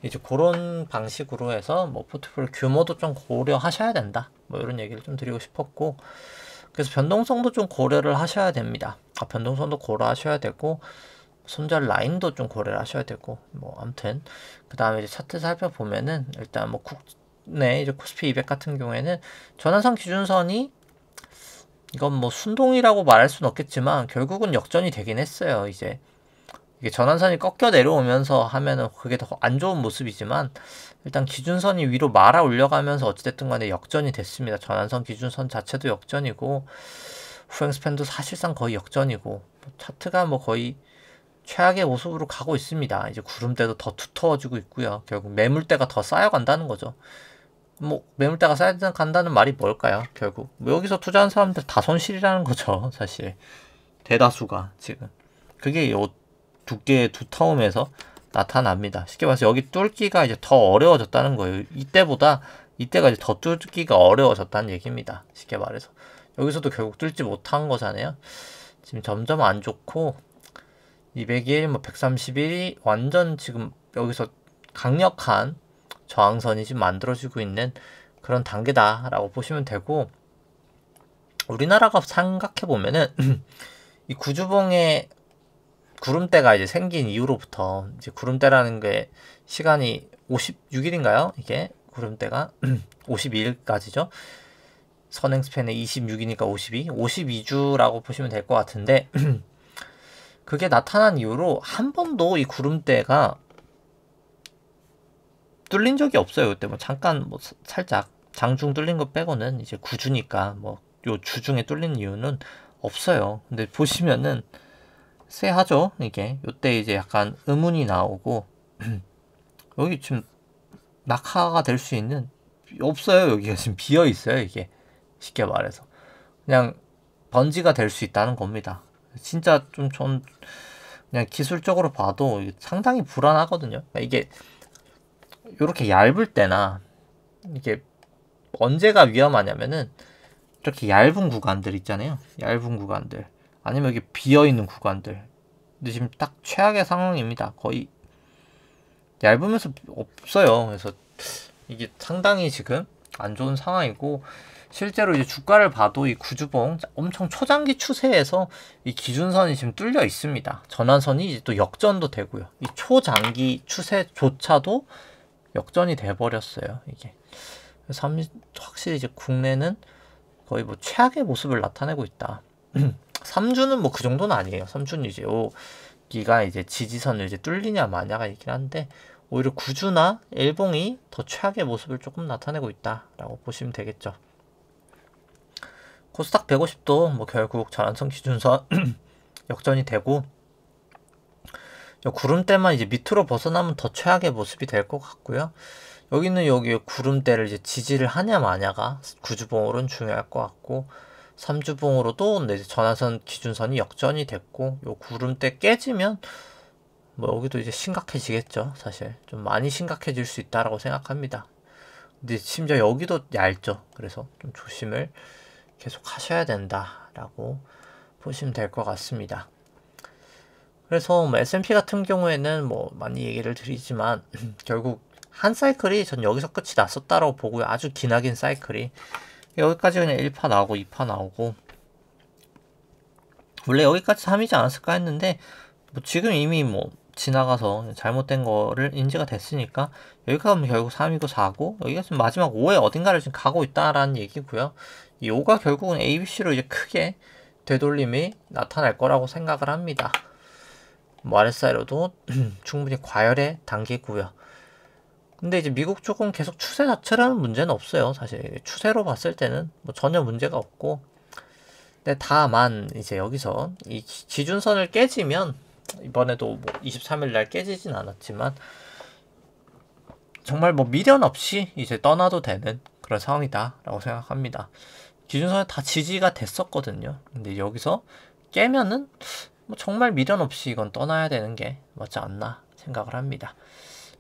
이제 그런 방식으로 해서 뭐 포트폴리오 규모도 좀 고려하셔야 된다. 뭐 이런 얘기를 좀 드리고 싶었고, 그래서 변동성도 좀 고려를 하셔야 됩니다. 변동성도 고려하셔야 되고, 손절 라인도 좀 고려를 하셔야 되고, 뭐 아무튼 그 다음에 이제 차트 살펴보면은 일단 뭐 국내 이제 코스피 200 같은 경우에는 전환선 기준선이 이건 뭐 순동이라고 말할 수는 없겠지만 결국은 역전이 되긴 했어요. 이제 이게 전환선이 꺾여 내려오면서 하면은 그게 더 안 좋은 모습이지만, 일단 기준선이 위로 말아 올려가면서 어찌됐든 간에 역전이 됐습니다. 전환선 기준선 자체도 역전이고 후행스팬도 사실상 거의 역전이고, 차트가 뭐 거의 최악의 모습으로 가고 있습니다. 이제 구름대도 더 두터워지고 있고요. 결국 매물대가 더 쌓여간다는 거죠. 뭐 매물대가 쌓여 간다는 말이 뭘까요? 결국 뭐 여기서 투자한 사람들 다 손실이라는 거죠. 사실 대다수가 지금 그게 요 두께의 두터움에서 나타납니다. 쉽게 말해서 여기 뚫기가 이제 더 어려워졌다는 거예요. 이때가 이제 더 뚫기가 어려워졌다는 얘기입니다. 쉽게 말해서 여기서도 결국 뚫지 못한 거잖아요. 지금 점점 안 좋고 200일, 뭐 131이 완전 지금 여기서 강력한 저항선이 지금 만들어지고 있는 그런 단계다라고 보시면 되고, 우리나라가 생각해 보면은 이 구주봉의 구름대가 이제 생긴 이후로부터 이제 구름대라는 게 시간이 56일인가요? 이게 구름대가 52일까지죠. 선행 스팬에 26이니까 52주라고 보시면 될 것 같은데 그게 나타난 이후로 한 번도 이 구름대가 뚫린 적이 없어요. 그때 뭐 잠깐 뭐 살짝 장중 뚫린 거 빼고는 이제 구주니까 뭐 요 주중에 뚫린 이유는 없어요. 근데 보시면은 쎄하죠. 이게 요때 이제 약간 의문이 나오고 여기 지금 낙하가 될 수 있는 없어요. 여기가 지금 비어 있어요. 이게 쉽게 말해서 그냥 번지가 될 수 있다는 겁니다. 진짜 좀 그냥 기술적으로 봐도 상당히 불안하거든요. 그러니까 이게 이렇게 얇을 때나 이게 언제가 위험하냐면은 이렇게 얇은 구간들 있잖아요. 얇은 구간들 아니면 여기 비어 있는 구간들. 근데 지금 딱 최악의 상황입니다. 거의 얇으면서 없어요. 그래서 이게 상당히 지금 안 좋은 상황이고, 실제로 이제 주가를 봐도 이 구주봉 엄청 초장기 추세에서 이 기준선이 지금 뚫려 있습니다. 전환선이 이제 또 역전도 되고요. 이 초장기 추세조차도 역전이 돼 버렸어요. 이게. 그래서 확실히 이제 국내는 거의 뭐 최악의 모습을 나타내고 있다. 3주는 뭐 그 정도는 아니에요. 3주는 이제 여기가 이제 지지선을 이제 뚫리냐 마냐가 있긴 한데, 오히려 구주나 일봉이 더 최악의 모습을 조금 나타내고 있다라고 보시면 되겠죠. 코스닥 150도 뭐 결국 전환선 기준선 역전이 되고, 구름대만 이제 밑으로 벗어나면 더 최악의 모습이 될 것 같고요. 여기는 여기 구름대를 이제 지지를 하냐 마냐가 구주봉으로는 중요할 것 같고, 3주봉으로도 이제 전환선 기준선이 역전이 됐고, 요 구름대 깨지면 뭐 여기도 이제 심각해지겠죠. 사실 좀 많이 심각해질 수 있다라고 생각합니다. 근데 심지어 여기도 얇죠. 그래서 좀 조심을 계속 하셔야 된다라고 보시면 될 것 같습니다. 그래서 뭐 S&P 같은 경우에는 뭐 많이 얘기를 드리지만 결국 한 사이클이 전 여기서 끝이 났었다라고 보고요. 아주 기나긴 사이클이 여기까지 그냥 1파 나오고 2파 나오고, 원래 여기까지 3이지 않았을까 했는데 뭐 지금 이미 뭐 지나가서 잘못된 거를 인지가 됐으니까 여기 가면 결국 3이고 4고, 여기가 지금 마지막 5에 어딘가를 지금 가고 있다라는 얘기고요. 이 5가 결국은 ABC로 이제 크게 되돌림이 나타날 거라고 생각을 합니다. 뭐 RSI로도 충분히 과열의 단계고요. 근데 이제 미국 쪽은 계속 추세 자체라는 문제는 없어요. 사실 추세로 봤을 때는 뭐 전혀 문제가 없고, 근데 다만 이제 여기서 이 기준선을 깨지면, 이번에도 뭐 23일 날 깨지진 않았지만 정말 뭐 미련 없이 이제 떠나도 되는 그런 상황이다라고 생각합니다. 기준선에 다 지지가 됐었거든요. 근데 여기서 깨면은 뭐 정말 미련 없이 이건 떠나야 되는 게 맞지 않나 생각을 합니다.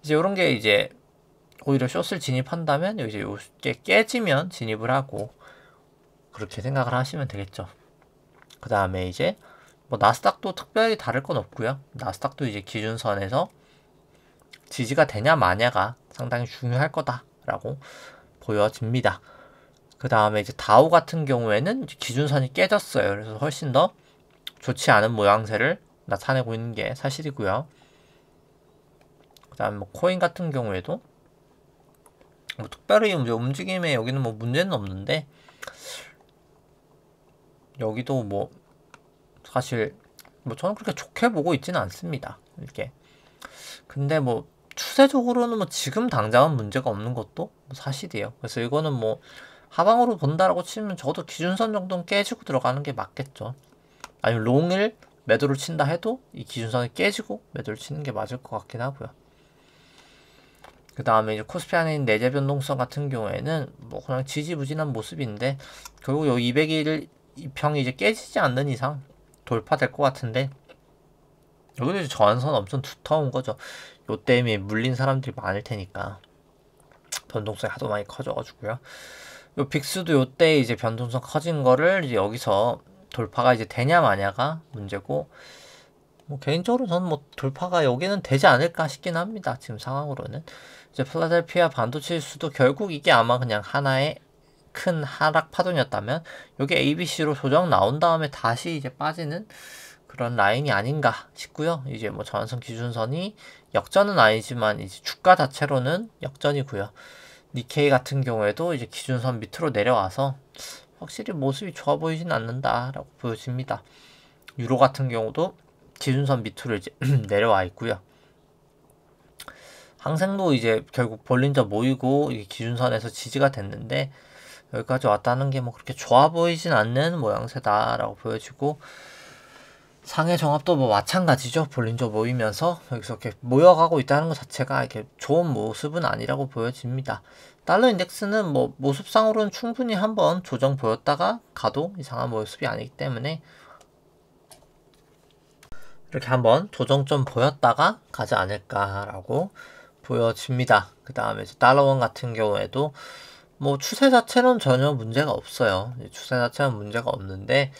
이제 이런 게 이제 오히려 숏을 진입한다면 이제 요게 깨지면 진입을 하고, 그렇게 생각을 하시면 되겠죠. 그 다음에 이제 뭐 나스닥도 특별히 다를 건 없고요. 나스닥도 이제 기준선에서 지지가 되냐 마냐가 상당히 중요할 거다라고 보여집니다. 그 다음에 이제 다우 같은 경우에는 이제 기준선이 깨졌어요. 그래서 훨씬 더 좋지 않은 모양새를 나타내고 있는 게 사실이고요. 그 다음에 뭐 코인 같은 경우에도 뭐 특별히 움직임에 여기는 뭐 문제는 없는데, 여기도 뭐 사실 뭐 저는 그렇게 좋게 보고 있지는 않습니다. 이렇게. 근데 뭐 추세적으로는 뭐 지금 당장은 문제가 없는 것도 사실이에요. 그래서 이거는 뭐 하방으로 본다라고 치면 저도 기준선 정도는 깨지고 들어가는 게 맞겠죠. 아니면 롱을 매도를 친다 해도 이 기준선이 깨지고 매도를 치는 게 맞을 것 같긴 하고요. 그 다음에 이제 코스피 안에 있는 내재 변동성 같은 경우에는 뭐 그냥 지지부진한 모습인데 결국 요 200일 평이 이제 깨지지 않는 이상 돌파될 것 같은데 여기도 이제 저항선 엄청 두터운 거죠. 요 때문에 물린 사람들이 많을 테니까 변동성이 하도 많이 커져가지고요. 요 빅스도 요때 이제 변동성 커진 거를 이제 여기서 돌파가 이제 되냐 마냐가 문제고, 뭐 개인적으로 저는 뭐 돌파가 여기는 되지 않을까 싶긴 합니다. 지금 상황으로는. 이제 필라델피아 반도체 지수도 결국 이게 아마 그냥 하나의 큰 하락 파동이었다면 여기 ABC로 조정 나온 다음에 다시 이제 빠지는 그런 라인이 아닌가 싶고요. 이제 뭐 저항선 기준선이 역전은 아니지만 이제 주가 자체로는 역전이고요. 니케이 같은 경우에도 이제 기준선 밑으로 내려와서 확실히 모습이 좋아 보이진 않는다라고 보여집니다. 유로 같은 경우도 기준선 밑으로 이제 내려와 있고요. 항생도 이제 결국 볼린저 모이고 이게 기준선에서 지지가 됐는데 여기까지 왔다는 게 뭐 그렇게 좋아 보이진 않는 모양새다라고 보여지고, 상해 정합도 뭐 마찬가지죠. 볼린저 모이면서 여기서 이렇게 모여가고 있다는 것 자체가 이렇게 좋은 모습은 아니라고 보여집니다. 달러 인덱스는 뭐 모습상으로는 충분히 한번 조정 보였다가 가도 이상한 모습이 아니기 때문에 이렇게 한번 조정 좀 보였다가 가지 않을까라고 보여집니다. 그 다음에 달러원 같은 경우에도 뭐 추세 자체는 전혀 문제가 없어요. 추세 자체는 문제가 없는데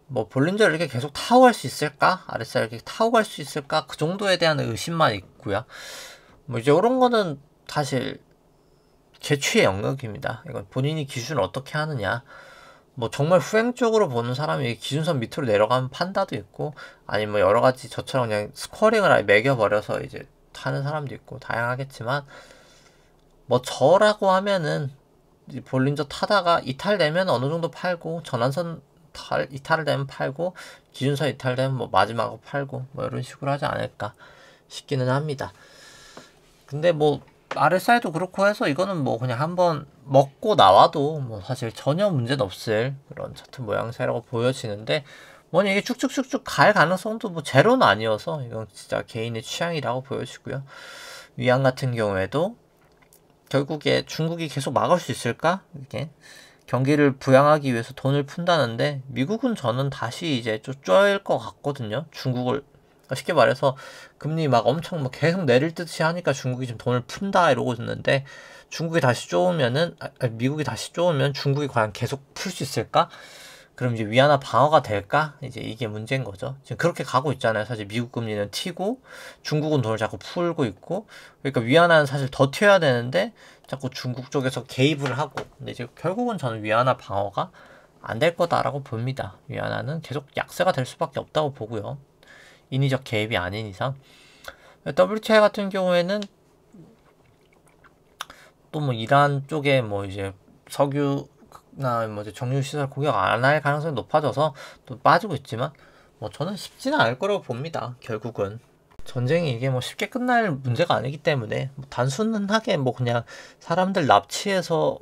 뭐 볼린저를 이렇게 계속 타고 갈 수 있을까? RSI 이렇게 타고 갈 수 있을까? 그 정도에 대한 의심만 있고요. 뭐 이제 이런 거는 사실 재취의 영역입니다. 이건 본인이 기준을 어떻게 하느냐. 뭐 정말 후행적으로 보는 사람이 기준선 밑으로 내려가면 판다도 있고, 아니면 뭐 여러 가지 저처럼 그냥 스코어링을 아예 매겨버려서 이제 타는 사람도 있고 다양하겠지만, 뭐 저라고 하면은 볼린저 타다가 이탈되면 어느 정도 팔고, 전환선 이탈을 되면 팔고, 기준선 이탈되면 뭐 마지막으로 팔고, 뭐 이런 식으로 하지 않을까 싶기는 합니다. 근데 뭐 RSI도 그렇고 해서 이거는 뭐 그냥 한번 먹고 나와도 뭐 사실 전혀 문제는 없을 그런 차트 모양새라고 보여지는데, 뭐냐 이게 쭉쭉쭉쭉 갈 가능성도 뭐 제로는 아니어서 이건 진짜 개인의 취향이라고 보여지고요. 위안 같은 경우에도 결국에 중국이 계속 막을 수 있을까? 이게 경기를 부양하기 위해서 돈을 푼다는데, 미국은 저는 다시 이제 좀 쪼일 것 같거든요. 중국을 쉽게 말해서 금리 막 엄청 막 계속 내릴 듯이 하니까 중국이 지금 돈을 푼다 이러고 있는데, 중국이 다시 쪼으면은 미국이 다시 쪼으면 중국이 과연 계속 풀 수 있을까? 그럼 이제 위안화 방어가 될까? 이제 이게 문제인 거죠. 지금 그렇게 가고 있잖아요. 사실 미국 금리는 튀고 중국은 돈을 자꾸 풀고 있고, 그러니까 위안화는 사실 더 튀어야 되는데 자꾸 중국 쪽에서 개입을 하고, 근데 이제 결국은 저는 위안화 방어가 안 될 거다라고 봅니다. 위안화는 계속 약세가 될 수밖에 없다고 보고요. 인위적 개입이 아닌 이상. WTI 같은 경우에는 또 뭐 이란 쪽에 뭐 이제 석유나 뭐 이제 정유 시설 공격 안 할 가능성이 높아져서 또 빠지고 있지만, 뭐 저는 쉽지는 않을 거라고 봅니다. 결국은 전쟁이 이게 뭐 쉽게 끝날 문제가 아니기 때문에 뭐 단순하게 뭐 그냥 사람들 납치해서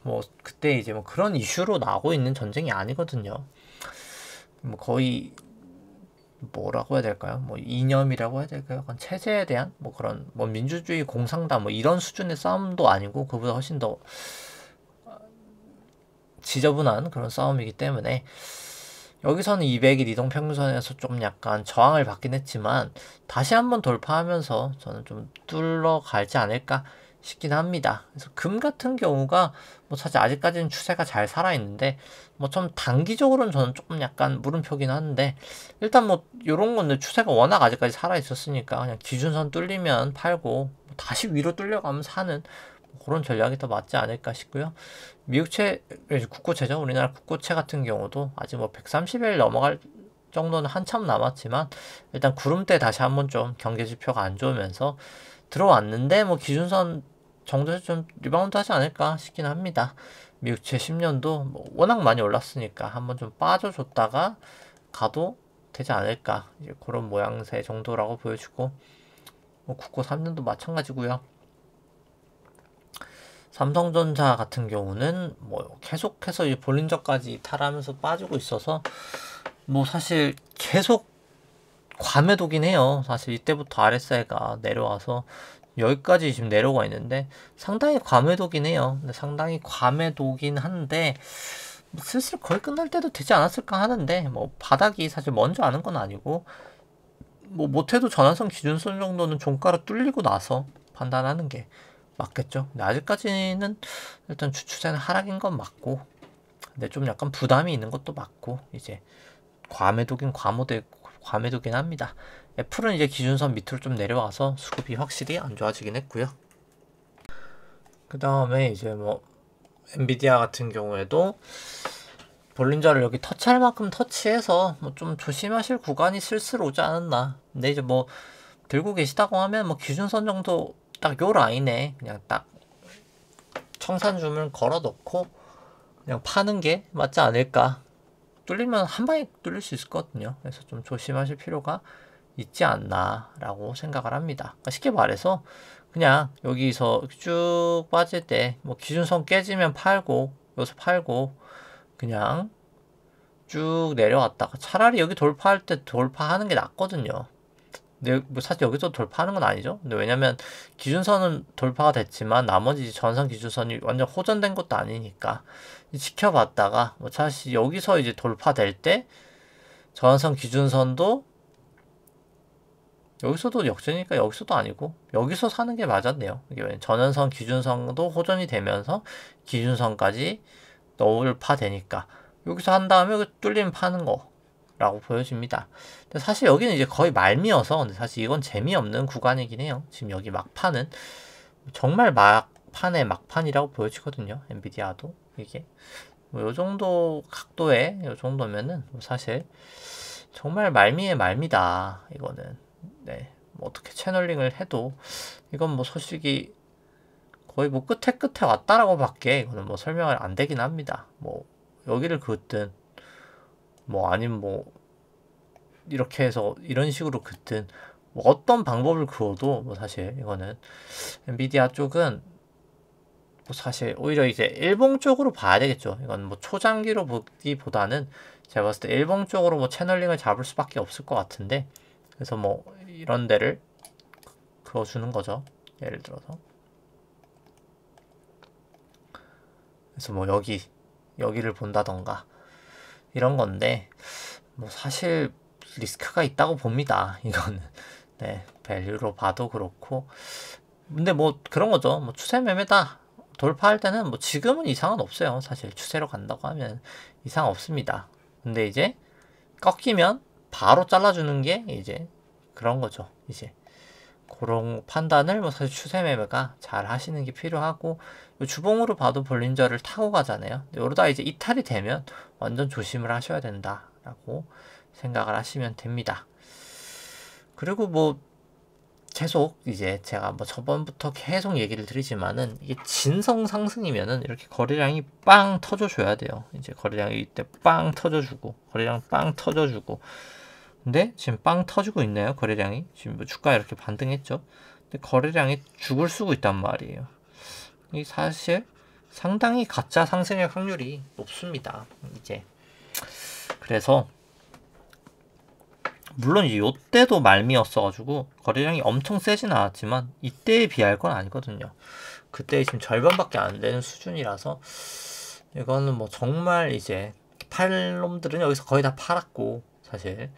뭐 그때 이제 뭐 그런 이슈로 나오고 있는 전쟁이 아니거든요. 뭐 거의 뭐라고 해야 될까요? 뭐 이념이라고 해야 될까요? 약간 체제에 대한 뭐 그런 뭐 민주주의 공산당 뭐 이런 수준의 싸움도 아니고 그보다 훨씬 더 지저분한 그런 싸움이기 때문에, 여기서는 200일 이동평균선에서 좀 약간 저항을 받긴 했지만 다시 한번 돌파하면서 저는 좀 뚫러가지 않을까 싶긴 합니다. 그래서 금 같은 경우가 뭐 사실 아직까지는 추세가 잘 살아있는데 뭐 좀 단기적으로는 저는 조금 약간 물음표긴 한데, 일단 뭐 요런 건데 추세가 워낙 아직까지 살아있었으니까 그냥 기준선 뚫리면 팔고 다시 위로 뚫려가면 사는 그런 전략이 더 맞지 않을까 싶고요. 미국채, 국고채죠. 우리나라 국고채 같은 경우도 아직 뭐 130일 넘어갈 정도는 한참 남았지만, 일단 구름대 다시 한번 좀 경기 지표가 안 좋으면서 들어왔는데 뭐 기준선 정도에서 좀 리바운드 하지 않을까 싶긴 합니다. 미국채 10년도 뭐 워낙 많이 올랐으니까 한번 좀 빠져줬다가 가도 되지 않을까, 이제 그런 모양새 정도라고 보여주고, 뭐 국고 3년도 마찬가지고요. 삼성전자 같은 경우는 뭐 계속해서 이 볼린저까지 이탈하면서 빠지고 있어서 뭐 사실 계속 과매도긴 해요. 사실 이때부터 RSI가 내려와서 여기까지 지금 내려가 있는데 상당히 과매도긴 해요. 근데 상당히 과매도긴 한데 뭐 슬슬 거의 끝날 때도 되지 않았을까 하는데 뭐 바닥이 사실 먼저 아는 건 아니고 뭐 못해도 전환선 기준선 정도는 종가로 뚫리고 나서 판단하는 게 맞겠죠. 근데 아직까지는 일단 추세는 하락인 건 맞고, 근데 좀 약간 부담이 있는 것도 맞고, 이제 과매도긴 합니다. 애플은 이제 기준선 밑으로 좀 내려와서 수급이 확실히 안 좋아지긴 했고요. 그 다음에 이제 뭐 엔비디아 같은 경우에도 볼린저를 여기 터치할 만큼 터치해서 뭐 좀 조심하실 구간이 슬슬 오지 않았나. 근데 이제 뭐 들고 계시다고 하면 뭐 기준선 정도 딱 요 라인에 그냥 딱 청산줌을 걸어 놓고 그냥 파는 게 맞지 않을까. 뚫리면 한 방에 뚫릴 수 있거든요. 그래서 좀 조심하실 필요가 있지 않나 라고 생각을 합니다. 그러니까 쉽게 말해서 그냥 여기서 쭉 빠질 때 뭐 기준선 깨지면 팔고 여기서 팔고 그냥 쭉 내려왔다가 차라리 여기 돌파할 때 돌파하는 게 낫거든요. 근데 뭐 사실 여기서 돌파하는 건 아니죠. 근데 왜냐면 기준선은 돌파가 됐지만 나머지 전선 기준선이 완전 호전된 것도 아니니까 지켜봤다가 뭐 사실 여기서 이제 돌파될 때 전선 기준선도 여기서도 역전이니까 여기서도 아니고 여기서 사는 게 맞았네요. 이게 전원선 기준선도 호전이 되면서 기준선까지 돌파되니까 여기서 한 다음에 뚫리면 파는 거라고 보여집니다. 근데 사실 여기는 이제 거의 말미여서 근데 사실 이건 재미없는 구간이긴 해요. 지금 여기 막판은 정말 막판의 막판이라고 보여지거든요. 엔비디아도 이게 뭐 요 정도 각도에 요 정도면은 뭐 사실 정말 말미의 말미다 이거는. 네, 뭐 어떻게 채널링을 해도 이건 뭐 솔직히 거의 뭐 끝에 왔다라고 밖에 이거는 뭐 설명을 안 되긴 합니다. 뭐 여기를 긋든 뭐 아니면 뭐 이렇게 해서 이런 식으로 긋든 뭐 어떤 방법을 그어도 뭐 사실 이거는 엔비디아 쪽은 뭐 사실 오히려 이제 일봉 쪽으로 봐야 되겠죠. 이건 뭐 초장기로 보기보다는 제가 봤을 때 일봉 쪽으로 뭐 채널링을 잡을 수밖에 없을 것 같은데 그래서 뭐 이런 데를 그어주는 거죠. 예를 들어서 그래서 뭐 여기를 본다던가 이런 건데 뭐 사실 리스크가 있다고 봅니다. 이거는 네 밸류로 봐도 그렇고 근데 뭐 그런 거죠. 뭐 추세 매매다 돌파할 때는 뭐 지금은 이상은 없어요. 사실 추세로 간다고 하면 이상 없습니다. 근데 이제 꺾이면 바로 잘라주는 게 이제 그런 거죠. 이제 그런 판단을 뭐 사실 추세 매매가 잘 하시는 게 필요하고 주봉으로 봐도 볼린저를 타고 가잖아요. 이러다 이제 이탈이 되면 완전 조심을 하셔야 된다라고 생각을 하시면 됩니다. 그리고 뭐 계속 이제 제가 뭐 저번부터 계속 얘기를 드리지만은 이게 진성 상승이면은 이렇게 거래량이 빵 터져줘야 돼요. 이제 거래량이 이때 빵 터져주고 거래량 빵 터져주고 근데 지금 빵 터지고 있나요? 거래량이 지금 뭐 주가 이렇게 반등했죠. 근데 거래량이 죽을 쓰고 있단 말이에요. 이 사실 상당히 가짜 상승의 확률이 높습니다. 이제 그래서 물론 이때도 말미였어가지고 거래량이 엄청 세진 않았지만 이때에 비할 건 아니거든요. 그때 지금 절반밖에 안 되는 수준이라서 이거는 뭐 정말 이제 팔 놈들은 여기서 거의 다 팔았고 사실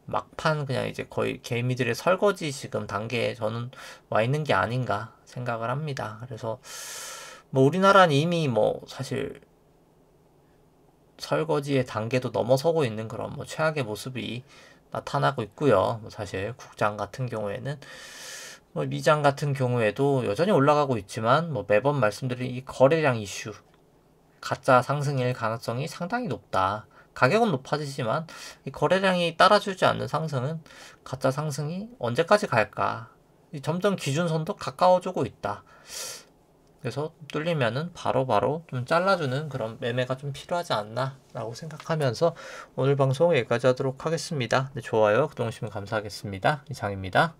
막판 그냥 이제 거의 개미들의 설거지 지금 단계에 저는 와 있는 게 아닌가 생각을 합니다. 그래서 뭐 우리나라는 이미 뭐 사실 설거지의 단계도 넘어서고 있는 그런 뭐 최악의 모습이 나타나고 있고요. 뭐 사실 국장 같은 경우에는 뭐 미장 같은 경우에도 여전히 올라가고 있지만 뭐 매번 말씀드린 이 거래량 이슈 가짜 상승일 가능성이 상당히 높다. 가격은 높아지지만 이 거래량이 따라주지 않는 상승은 가짜 상승이 언제까지 갈까? 점점 기준선도 가까워지고 있다. 그래서 뚫리면은 바로바로 좀 잘라주는 그런 매매가 좀 필요하지 않나 라고 생각하면서 오늘 방송 여기까지 하도록 하겠습니다. 네, 좋아요, 구독해주시면 감사하겠습니다. 이상입니다.